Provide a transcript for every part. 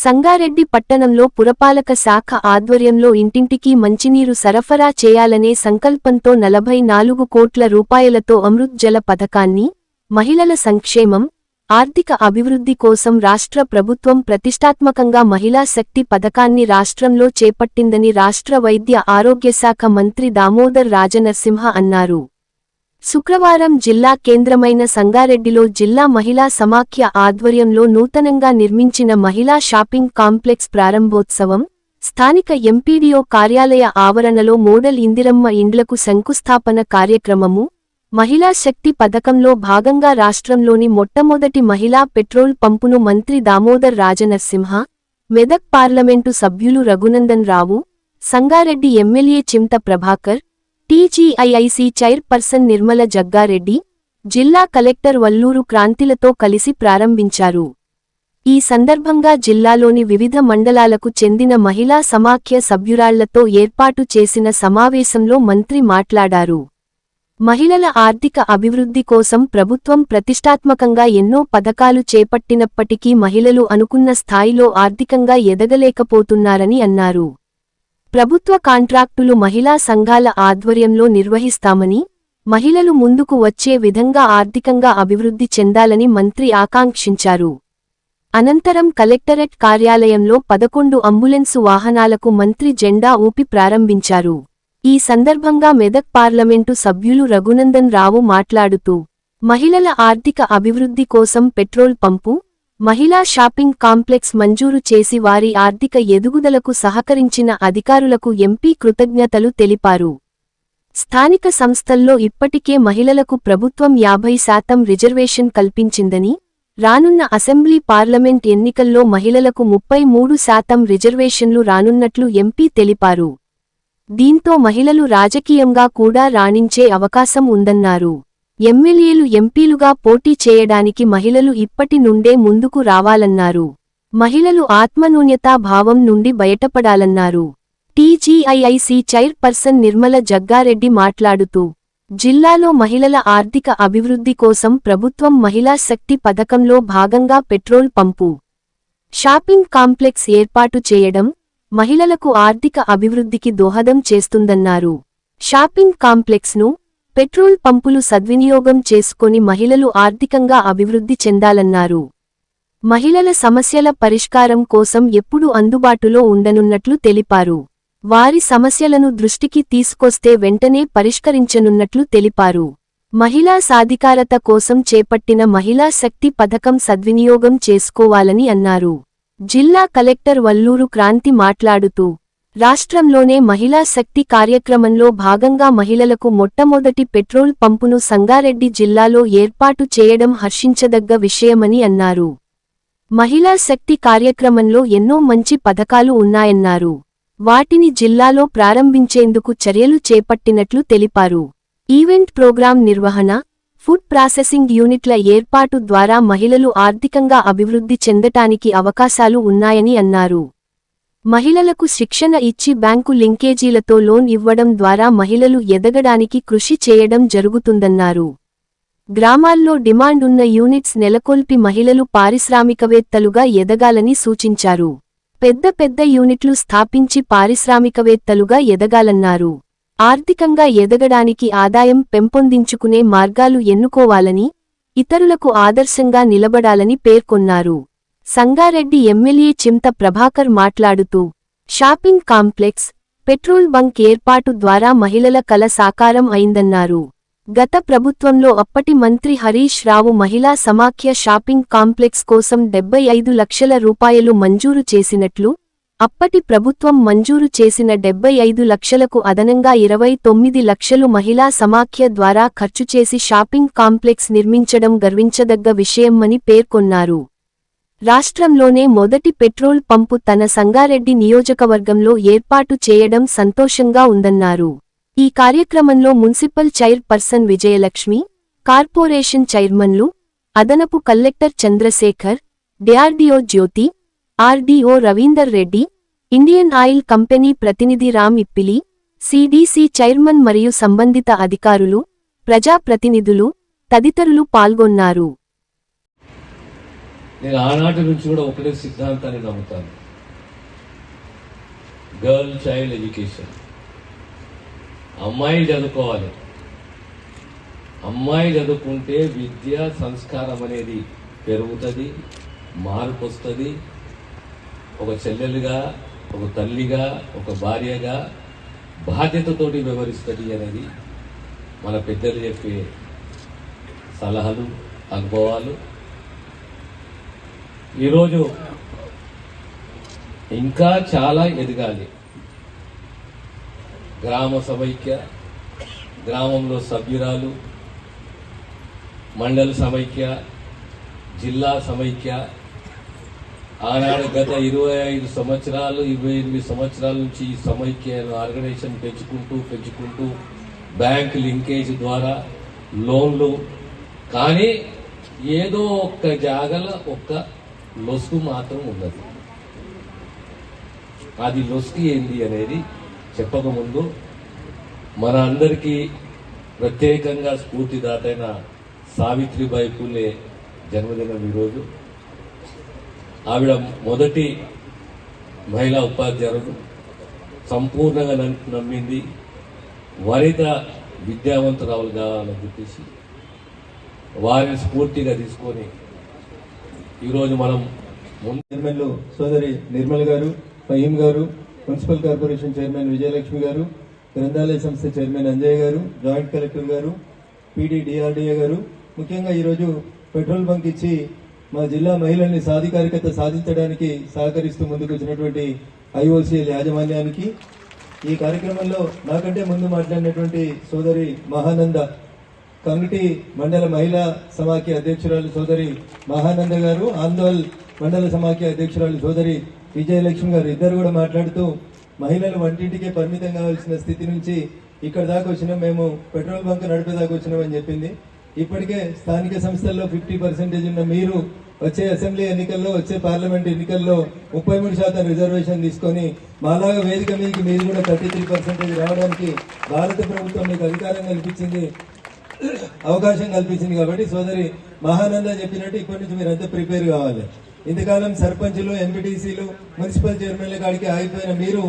సంగారెడ్డి పట్టణంలో పురపాలక శాఖ ఆధ్వర్యంలో ఇంటింటికి మంచినీరు సరఫరా చేయాలనే సంకల్పంతో 44 కోట్ల రూపాయలతో అమృత్ జల పథకాన్ని, మహిళల సంక్షేమం, ఆర్థిక అభివృద్ధి కోసం రాష్ట్ర ప్రభుత్వం ప్రతిష్టాత్మకంగా మహిళా శక్తి పథకాన్ని రాష్ట్రంలో చేపట్టిందని రాష్ట్ర వైద్య ఆరోగ్య శాఖ మంత్రి దామోదర్ రాజనరసింహ అన్నారు. శుక్రవారం జిల్లా కేంద్రమైన సంగారెడ్డిలో జిల్లా మహిళా సమాఖ్య ఆధ్వర్యంలో నూతనంగా నిర్మించిన మహిళా షాపింగ్ కాంప్లెక్స్ ప్రారంభోత్సవం, స్థానిక ఎంపీడీఓ కార్యాలయ ఆవరణలో మోడల్ ఇందిరమ్మ ఇండ్లకు శంకుస్థాపన కార్యక్రమము, మహిళా శక్తి పథకంలో భాగంగా రాష్ట్రంలోని మొట్టమొదటి మహిళా పెట్రోల్ పంపును మంత్రి దామోదర్ రాజనరసింహ, మెదక్ పార్లమెంటు సభ్యులు రఘునందన్ రావు, సంగారెడ్డి ఎమ్మెల్యే చింత ప్రభాకర్, టీజీఐఐసీ చైర్పర్సన్ నిర్మల జగ్గారెడ్డి, జిల్లా కలెక్టర్ వల్లూరు క్రాంతిలతో కలిసి ప్రారంభించారు. ఈ సందర్భంగా జిల్లాలోని వివిధ మండలాలకు చెందిన మహిళా సమాఖ్య సభ్యురాళ్లతో ఏర్పాటు చేసిన సమావేశంలో మంత్రి మాట్లాడారు. మహిళల ఆర్థిక అభివృద్ధి కోసం ప్రభుత్వం ప్రతిష్టాత్మకంగా ఎన్నో పథకాలు చేపట్టినప్పటికీ మహిళలు అనుకున్న స్థాయిలో ఆర్థికంగా ఎదగలేకపోతున్నారని అన్నారు. ప్రభుత్వ కాంట్రాక్టులు మహిళా సంఘాల ఆధ్వర్యంలో నిర్వహిస్తామని, మహిళలు ముందుకు వచ్చే విధంగా ఆర్థికంగా అభివృద్ధి చెందాలని మంత్రి ఆకాంక్షించారు. అనంతరం కలెక్టరేట్ కార్యాలయంలో 11 అంబులెన్సు వాహనాలకు మంత్రి జెండా ఊపి ప్రారంభించారు. ఈ సందర్భంగా మెదక్ పార్లమెంటు సభ్యులు రఘునందన్ రావు మాట్లాడుతూ, మహిళల ఆర్థిక అభివృద్ధి కోసం పెట్రోల్ పంపు, మహిళా షాపింగ్ కాంప్లెక్స్ మంజూరు చేసి వారి ఆర్థిక ఎదుగుదలకు సహకరించిన అధికారులకు ఎంపీ కృతజ్ఞతలు తెలిపారు. స్థానిక సంస్థల్లో ఇప్పటికే మహిళలకు ప్రభుత్వం 50% రిజర్వేషన్ కల్పించిందని, రానున్న అసెంబ్లీ పార్లమెంట్ ఎన్నికల్లో మహిళలకు 33% రిజర్వేషన్లు రానున్నట్లు ఎంపీ తెలిపారు. దీంతో మహిళలు రాజకీయంగా కూడా రాణించే అవకాశం ఉందన్నారు. ఎమ్మెల్యేలు ఎంపీలుగా పోటీ చేయడానికి మహిళలు ఇప్పటి నుండే ముందుకు రావాలన్నారు. మహిళలు ఆత్మన్యూన్యతా భావం నుండి బయటపడాలన్నారు. టీజీఐఐసీ చైర్పర్సన్ నిర్మల జగ్గారెడ్డి మాట్లాడుతూ, జిల్లాలో మహిళల ఆర్థిక అభివృద్ధి కోసం ప్రభుత్వం మహిళా శక్తి పథకంలో భాగంగా పెట్రోల్ పంపు, షాపింగ్ కాంప్లెక్స్ ఏర్పాటు చేయడం మహిళలకు ఆర్థిక అభివృద్ధికి దోహదం చేస్తుందన్నారు. షాపింగ్ కాంప్లెక్స్ను, పెట్రోల్ పంపులు సద్వినియోగం చేసుకొని మహిళలు ఆర్థికంగా అభివృద్ధి చెందాలన్నారు. మహిళల సమస్యల పరిష్కారం కోసం ఎప్పుడూ అందుబాటులో ఉండనున్నట్లు తెలిపారు. వారి సమస్యలను దృష్టికి తీసుకొస్తే వెంటనే పరిష్కరించనున్నట్లు తెలిపారు. మహిళా సాధికారత కోసం చేపట్టిన మహిళా శక్తి పథకం సద్వినియోగం చేసుకోవాలని అన్నారు. జిల్లా కలెక్టర్ వల్లూరు క్రాంతి మాట్లాడుతూ, రాష్ట్రంలోనే మహిళా శక్తి కార్యక్రమంలో భాగంగా మహిళలకు మొట్టమొదటి పెట్రోల్ పంపును సంగారెడ్డి జిల్లాలో ఏర్పాటు చేయడం హర్షించదగ్గ విషయమని అన్నారు. మహిళా శక్తి కార్యక్రమంలో ఎన్నో మంచి పథకాలు ఉన్నాయన్నారు. వాటిని జిల్లాలో ప్రారంభించేందుకు చర్యలు చేపట్టినట్లు తెలిపారు. ఈవెంట్ ప్రోగ్రాం నిర్వహణ, ఫుడ్ ప్రాసెసింగ్ యూనిట్ల ఏర్పాటు ద్వారా మహిళలు ఆర్థికంగా అభివృద్ధి చెందటానికి అవకాశాలు ఉన్నాయని అన్నారు. మహిళలకు శిక్షణ ఇచ్చి బ్యాంకు లింకేజీలతో లోన్ ఇవ్వడం ద్వారా మహిళలు ఎదగడానికి కృషి చేయడం జరుగుతుందన్నారు. గ్రామాల్లో డిమాండ్ ఉన్న యూనిట్స్ నెలకొల్పి మహిళలు పారిశ్రామికవేత్తలుగా ఎదగాలని సూచించారు. పెద్ద పెద్ద యూనిట్లు స్థాపించి పారిశ్రామికవేత్తలుగా ఎదగాలన్నారు. ఆర్థికంగా ఎదగడానికి ఆదాయం పెంపొందించుకునే మార్గాలు ఎన్నుకోవాలని, ఇతరులకు ఆదర్శంగా నిలబడాలని పేర్కొన్నారు. సంగారెడ్డి ఎమ్మెల్యే చింత ప్రభాకర్ మాట్లాడుతూ, షాపింగ్ కాంప్లెక్స్, పెట్రోల్ బంక్ ఏర్పాటు ద్వారా మహిళల కల సాకారం అయిందన్నారు. గత ప్రభుత్వంలో అప్పటి మంత్రి హరీష్ రావు మహిళా సమాఖ్య షాపింగ్ కాంప్లెక్స్ కోసం 75 లక్షల రూపాయలు మంజూరు చేసినట్లు, అప్పటి ప్రభుత్వం మంజూరు చేసిన 75 లక్షలకు అదనంగా 29 లక్షలు మహిళా సమాఖ్య ద్వారా ఖర్చు చేసి షాపింగ్ కాంప్లెక్స్ నిర్మించడం గర్వించదగ్గ విషయమని పేర్కొన్నారు. రాష్ట్రంలోనే మొదటి పెట్రోల్ పంపు తన సంగారెడ్డి నియోజకవర్గంలో ఏర్పాటు చేయడం సంతోషంగా ఉందన్నారు. ఈ కార్యక్రమంలో మున్సిపల్ చైర్పర్సన్ విజయలక్ష్మి, కార్పొరేషన్ చైర్మన్లు, అదనపు collector Chandrasekhar, DRDO Jyothi, RDO Ravinder Reddy, Indian oil company ప్రతినిధి రామ్ ఇప్పిలి, సిడిసి చైర్మన్ మరియు సంబంధిత అధికారులు, ప్రజాప్రతినిధులు తదితరులు పాల్గొన్నారు. నేను ఆనాటి నుంచి కూడా ఒకటే సిద్ధాంతాన్ని నమ్ముతాను, గర్ల్ చైల్డ్ ఎడ్యుకేషన్. అమ్మాయి చదువుకోవాలి, అమ్మాయి చదువుకుంటే విద్య సంస్కారం అనేది పెరుగుతుంది, మార్పు వస్తుంది. ఒక చెల్లెలుగా, ఒక తల్లిగా, ఒక భార్యగా బాధ్యతతోటి వ్యవహరిస్తుంది అనేది మన పెద్దలు చెప్పే సలహాలు, అనుభవాలు. ఈరోజు ఇంకా చాలా ఎదగాలి. గ్రామ సమైక్య, గ్రామంలో సభ్యురాలు, మండల సమైక్య, జిల్లా సమైక్య, ఆనాడు గత 25 సంవత్సరాలు 28 సంవత్సరాల నుంచి ఈ సమైక్య ఆర్గనైజేషన్ పెంచుకుంటూ బ్యాంక్ లింకేజ్ ద్వారా లోన్లు. కానీ ఏదో ఒక్క జాగల ఒక్క లొసుగు మాత్రం ఉన్నది. అది లొసుగు ఏంది అనేది చెప్పకముందు మన అందరికీ ప్రత్యేకంగా స్ఫూర్తిదాతైన సావిత్రిబాయి పూలే జన్మదినం ఈరోజు. ఆవిడ మొదటి మహిళా ఉపాధ్యాయులు, సంపూర్ణంగా నమ్మింది వనిత విద్యావంతురాలు కావాలని చెప్పేసి వారిని స్ఫూర్తిగా తీసుకొని ఈరోజు మనం చైర్మన్లు సోదరి నిర్మల్ గారు, ఫహీం గారు, మున్సిపల్ కార్పొరేషన్ చైర్మన్ విజయలక్ష్మి గారు, గ్రంథాలయ సంస్థ చైర్మన్ అంజయ్ గారు, జాయింట్ కలెక్టర్ గారు, పీడీ డిఆర్డీఏ గారు, ముఖ్యంగా ఈరోజు పెట్రోల్ బంక్ ఇచ్చి మా జిల్లా మహిళల్ని సాధికారికత సాధించడానికి సహకరిస్తూ ముందుకు వచ్చినటువంటి ఐఓసీఎల్ యాజమాన్యానికి, ఈ కార్యక్రమంలో నాకంటే ముందు మాట్లాడినటువంటి సోదరి మహానంద, కమిటీ మండల మహిళా సమాఖ్య అధ్యక్షురాలు సోదరి మహానంద గారు, ఆందోళ్ మండల సమాఖ్య అధ్యక్షురాలు సోదరి విజయలక్ష్మి గారు ఇద్దరు కూడా మాట్లాడుతూ మహిళలు వంటింటికే పరిమితం కావాల్సిన స్థితి నుంచి ఇక్కడ దాకా వచ్చినాం, మేము పెట్రోల్ బంక్ నడిపేదాకా వచ్చినామని చెప్పింది. ఇప్పటికే స్థానిక సంస్థల్లో 50% ఉన్న మీరు వచ్చే అసెంబ్లీ ఎన్నికల్లో, వచ్చే పార్లమెంట్ ఎన్నికల్లో 33% రిజర్వేషన్ తీసుకొని మాలాగా వేదిక మీదకి మీరు కూడా 33% రావడానికి భారత ప్రభుత్వం మీకు అధికారం కల్పించింది, అవకాశం కల్పించింది. కాబట్టి సోదరి మహానంద చెప్పినట్టు ఇప్పటి నుంచి మీరంతా ప్రిపేర్ కావాలి. ఇంతకాలం సర్పంచులు, ఎంపీటీసీలు, మున్సిపల్ చైర్మన్ల కాడికి ఆగిపోయిన మీరు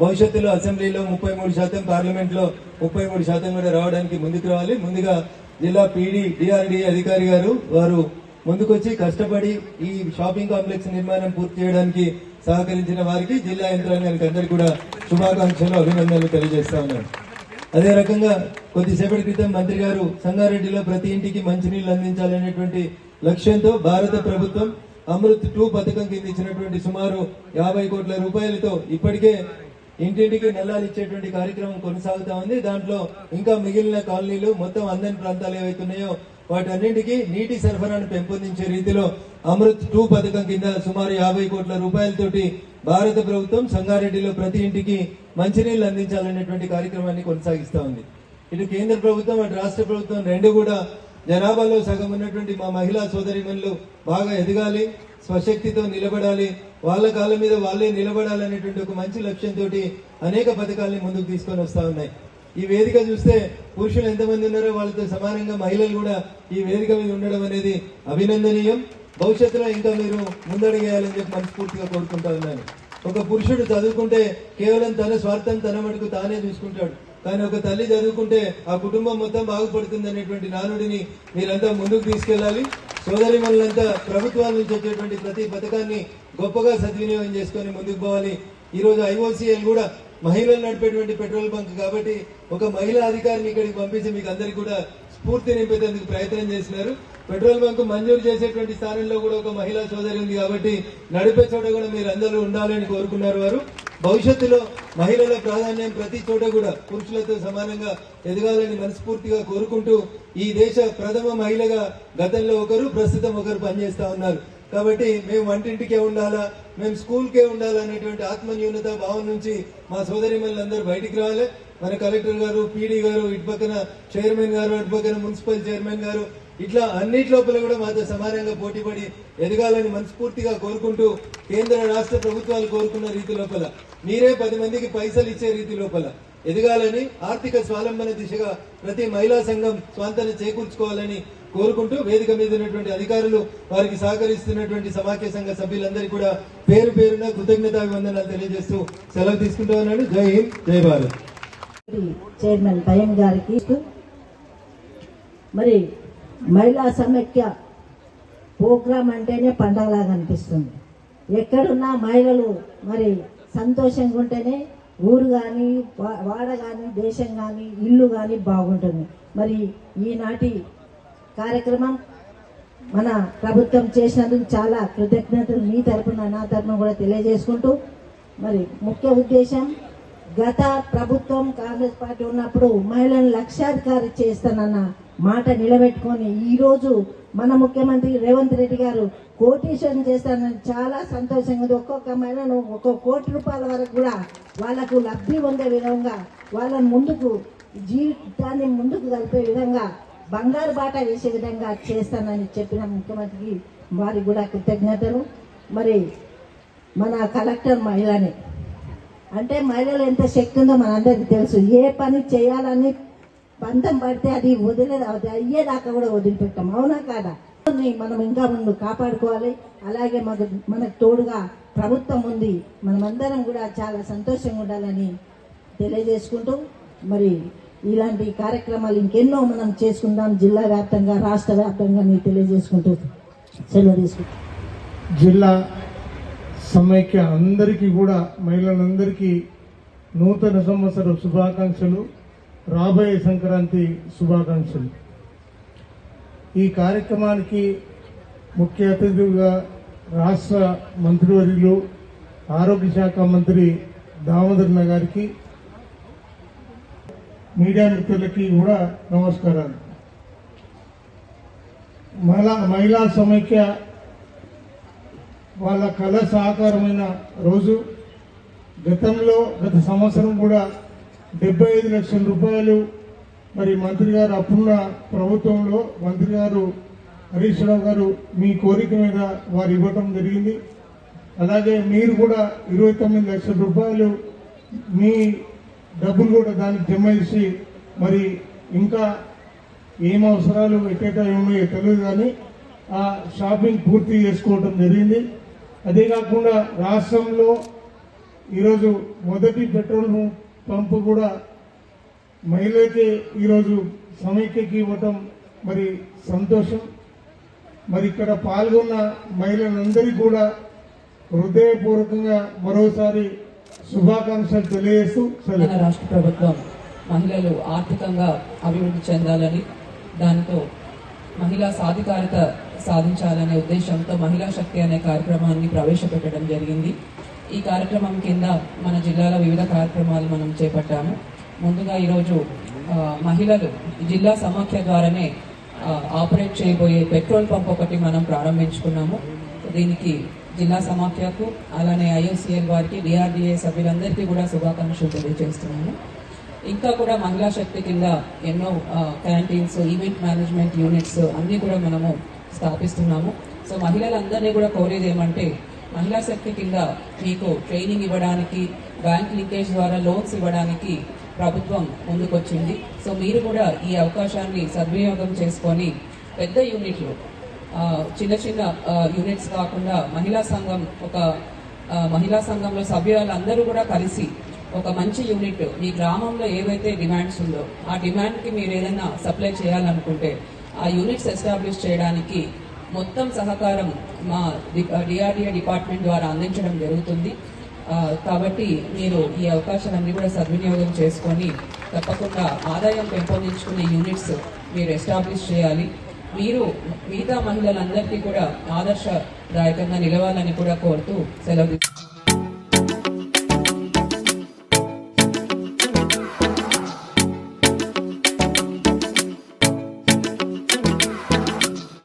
భవిష్యత్తులో అసెంబ్లీలో 33%, పార్లమెంట్ లో 33% కూడా రావడానికి ముందుకు రావాలి. ముందుగా జిల్లా పీడీ డిఆర్డీఏ అధికారి గారు వారు ముందుకొచ్చి కష్టపడి ఈ షాపింగ్ కాంప్లెక్స్ నిర్మాణం పూర్తి చేయడానికి సహకరించిన వారికి, జిల్లా యంత్రాంగానికి అందరికీ కూడా శుభాకాంక్షలు, అభినందనలు తెలియజేస్తా ఉన్నాను. అదే రకంగా కొద్దిసేపటి క్రితం మంత్రి గారు సంగారెడ్డిలో ప్రతి ఇంటికి మంచినీళ్లు అందించాలనేటువంటి లక్ష్యంతో భారత ప్రభుత్వం అమృత్ 2 పథకం కింద ఇచ్చినటువంటి సుమారు 50 కోట్ల రూపాయలతో ఇప్పటికే ఇంటింటికి నల్లాలు ఇచ్చేటువంటి కార్యక్రమం కొనసాగుతా ఉంది. దాంట్లో ఇంకా మిగిలిన కాలనీలు, మొత్తం అందని ప్రాంతాలు ఏవైతున్నాయో వాటన్నింటికి నీటి సరఫరాను పెంపొందించే రీతిలో అమృత్ 2 పథకం కింద సుమారు 50 కోట్ల రూపాయలతోటి భారత ప్రభుత్వం సంగారెడ్డిలో ప్రతి ఇంటికి మంచినీళ్లు అందించాలనేటువంటి కార్యక్రమాన్ని కొనసాగిస్తా ఉంది. ఇటు కేంద్ర ప్రభుత్వం, అటు రాష్ట్ర ప్రభుత్వం రెండు కూడా జనాభాలో సగం ఉన్నటువంటి మా మహిళా సోదరిమణులు బాగా ఎదగాలి, స్వశక్తితో నిలబడాలి, వాళ్ళ కాళ్ళ మీద వాళ్ళే నిలబడాలనేటువంటి ఒక మంచి లక్ష్యంతో అనేక పథకాలని ముందుకు తీసుకొని వస్తా ఉన్నాయి. ఈ వేదిక చూస్తే పురుషులు ఎంతమంది ఉన్నారో వాళ్ళతో సమానంగా మహిళలు కూడా ఈ వేదిక మీద ఉండడం అనేది అభినందనీయం. భవిష్యత్తులో ఇంకా మీరు ముందడుగేయాలని చెప్పి మనస్ఫూర్తిగా కోరుకుంటా ఉన్నాను. ఒక పురుషుడు చదువుకుంటే కేవలం తన స్వార్థం, తన మటుకు తానే చూసుకుంటాడు. కానీ ఒక తల్లి చదువుకుంటే ఆ కుటుంబం మొత్తం బాగుపడుతుంది అనేటువంటి నానుడిని మీరంతా ముందుకు తీసుకెళ్లాలి. సోదరి మనులంతా ప్రభుత్వాల నుంచి వచ్చేటువంటి ప్రతి పథకాన్ని గొప్పగా సద్వినియోగం చేసుకుని ముందుకు పోవాలి. ఈ రోజు ఐఓసీఎల్ కూడా మహిళలు నడిపేటువంటి పెట్రోల్ బంక్ కాబట్టి ఒక మహిళా అధికారిని ఇక్కడికి పంపించి మీకు అందరికీ కూడా స్ఫూర్తి నింపేందుకు ప్రయత్నం చేసినారు. పెట్రోల్ బంక్ మంజూరు చేసేటువంటి స్థానంలో కూడా ఒక మహిళా సోదరి ఉంది కాబట్టి నడిపే చోట కూడా మీరు అందరూ ఉండాలని కోరుకున్నారు వారు. భవిష్యత్తులో మహిళల ప్రాధాన్యం ప్రతి చోట కూడా పురుషులతో సమానంగా ఎదగాలని మనస్ఫూర్తిగా కోరుకుంటూ ఈ దేశ ప్రథమ మహిళగా గతంలో ఒకరు, ప్రస్తుతం ఒకరు పనిచేస్తా ఉన్నారు. కాబట్టి మేము వంటింటికే ఉండాలా, మేము స్కూల్కే ఉండాలా అనేటువంటి ఆత్మన్యూనత భావం నుంచి మా సోదరిమణులందరూ బయటికి రావాలి. మన కలెక్టర్ గారు, పీడీ గారు, ఇటు పక్కన చైర్మన్ గారు, అటు పక్కన మున్సిపల్ చైర్మన్ గారు, ఇట్లా అన్నిటి లోపల కూడా మాతో సమానంగా పోటీపడి ఎదగాలని మనస్ఫూర్తిగా కోరుకుంటూ కేంద్ర రాష్ట్ర ప్రభుత్వాలు కోరుకున్న రీతి లోపల మీరే 10 మందికి పైసలు ఇచ్చే రీతి లోపల ఎదగాలని, ఆర్థిక స్వావలంబన దిశగా ప్రతి మహిళా సంఘం స్వాంతన చేకూర్చుకోవాలని కోరుకుంటూ వేదిక మీద ఉన్నటువంటి అధికారులు వారికి సహకరిస్తున్నటువంటి సమాఖ్య సంఘ సభ్యులందరికీ కూడా పేరు పేరున కృతజ్ఞతాభివందనాలు తెలియజేస్తూ సెలవు తీసుకుంటూ ఉన్నాను. జై హింద్, జై భారత్. చైర్మన్ భయం గారికి మరి మహిళా సమైక్య ప్రోగ్రాం అంటేనే పండగలాగా అనిపిస్తుంది. ఎక్కడున్నా మహిళలు మరి సంతోషంగా ఉంటేనే ఊరు కానీ వాడ కానీ దేశం కానీ ఇల్లు కానీ బాగుంటుంది. మరి ఈనాటి కార్యక్రమం మన ప్రభుత్వం చేసినందుకు చాలా కృతజ్ఞతలు మీ తరపున నా తరపున కూడా తెలియజేసుకుంటూ మరి ముఖ్య ఉద్దేశం గత ప్రభుత్వం కాంగ్రెస్ పార్టీ ఉన్నప్పుడు మహిళలను లక్షాధికారి చేస్తానన్న మాట నిలబెట్టుకొని ఈరోజు మన ముఖ్యమంత్రి రేవంత్ రెడ్డి గారు కోటీశ్వరం చేస్తానని చాలా సంతోషంగా ఉంది. ఒక్కొక్క మహిళను ఒక్కొక్క కోటి రూపాయల వరకు కూడా వాళ్లకు లబ్ధి పొందే విధంగా వాళ్ళని ముందుకు జీవితాన్ని ముందుకు కలిపే విధంగా బంగారు బాట వేసే విధంగా చేస్తానని చెప్పిన ముఖ్యమంత్రికి వారికి కూడా కృతజ్ఞతలు. మరి మన కలెక్టర్ మహిళని అంటే మహిళలు ఎంత శక్తి ఉందో మనందరికీ తెలుసు. ఏ పని చేయాలని పంతం పడితే అది అయ్యేదాకా కూడా వదిలిపెట్టాం. అవునా కాదా? మనం ఇంకా ముందు కాపాడుకోవాలి. అలాగే మనకు తోడుగా ప్రభుత్వం ఉంది. మనమందరం కూడా చాలా సంతోషంగా ఉండాలని తెలియజేసుకుంటూ మరి ఇలాంటి కార్యక్రమాలు ఇంకెన్నో మనం చేసుకుందాం జిల్లా వ్యాప్తంగా రాష్ట్ర వ్యాప్తంగా తెలియజేసుకుంటూ సెలవు తీసుకుంటాం. జిల్లా సమైక్య అందరికీ కూడా మహిళలందరికీ నూతన సంవత్సర శుభాకాంక్షలు, రాబోయే సంక్రాంతి శుభాకాంక్షలు. ఈ కార్యక్రమానికి ముఖ్య అతిథిగా రాష్ట్ర మంత్రివర్యులు ఆరోగ్య శాఖ మంత్రి దామోదరన్న గారికి, మీడియా మిత్రులకి కూడా నమస్కారాలు. మహిళా సమైక్య వాళ్ళ కళ సాకారమైన రోజు. గత సంవత్సరం కూడా 75 లక్షల రూపాయలు మరి మంత్రి గారు అప్పుడున్న ప్రభుత్వంలో మంత్రి గారు హరీష్ రావు గారు మీ కోరిక మీద వారు ఇవ్వటం జరిగింది. అలాగే మీరు కూడా 29 లక్షల రూపాయలు మీ డబ్బులు కూడా దానికి జమ చేసి మరి ఇంకా ఏం అవసరాలు ఎట్టేటా ఉన్నాయో తెలియదు కానీ ఆ షాపింగ్ పూర్తి చేసుకోవటం జరిగింది. అదే కాకుండా రాష్ట్రంలో ఈరోజు మొదటి పెట్రోల్ పంపు కూడా మహిళలకి ఈరోజు సమైక్యకి ఇవ్వటం మరి సంతోషం. మరి ఇక్కడ పాల్గొన్న మహిళలందరికీ కూడా హృదయపూర్వకంగా మరోసారి శుభాకాంక్షలు తెలియజేస్తూ రాష్ట్ర ప్రభుత్వం మహిళలు ఆర్థికంగా అభివృద్ధి చెందాలని, దాంతో మహిళా సాధికారత సాధించాలనే ఉద్దేశంతో మహిళా శక్తి అనే కార్యక్రమాన్ని ప్రవేశపెట్టడం జరిగింది. ఈ కార్యక్రమం కింద మన జిల్లాలో వివిధ కార్యక్రమాలు మనం చేపట్టాము. ముందుగా ఈరోజు మహిళలు జిల్లా సమాఖ్య ద్వారానే ఆపరేట్ చేయబోయే పెట్రోల్ పంప్ ఒకటి మనం ప్రారంభించుకున్నాము. దీనికి జిల్లా సమాఖ్యకు అలానే IOCL వారికి, DRDA సభ్యులందరికీ కూడా శుభాకాంక్షలు తెలియజేస్తున్నాను. ఇంకా కూడా మహిళా శక్తి కింద ఎన్నో క్యాంటీన్స్, ఈవెంట్ మేనేజ్మెంట్ యూనిట్స్ అన్నీ కూడా మనము స్థాపిస్తున్నాము. సో మహిళలందరినీ కూడా కోరేది ఏమంటే, మహిళా శక్తి కింద మీకు ట్రైనింగ్ ఇవ్వడానికి, బ్యాంక్ లింకేజ్ ద్వారా లోన్స్ ఇవ్వడానికి ప్రభుత్వం ముందుకొచ్చింది. సో మీరు కూడా ఈ అవకాశాన్ని సద్వినియోగం చేసుకొని పెద్ద యూనిట్లు, చిన్న చిన్న యూనిట్స్ కాకుండా మహిళా సంఘంలో సభ్యులందరూ కూడా కలిసి ఒక మంచి యూనిట్ మీ గ్రామంలో ఏవైతే డిమాండ్స్ ఉందో ఆ డిమాండ్కి మీరు ఏదైనా సప్లై చేయాలనుకుంటే ఆ యూనిట్స్ ఎస్టాబ్లిష్ చేయడానికి మొత్తం సహకారం మా DRDA డిపార్ట్మెంట్ ద్వారా అందించడం జరుగుతుంది. కాబట్టి మీరు ఈ అవకాశాలన్నీ కూడా సద్వినియోగం చేసుకొని తప్పకుండా ఆదాయం పెంపొందించుకునే యూనిట్స్ మీరు ఎస్టాబ్లిష్ చేయాలి. మీరు మిగతా మహిళలందరికీ కూడా ఆదర్శదాయకంగా నిలవాలని కూడా కోరుతూ సెలవు.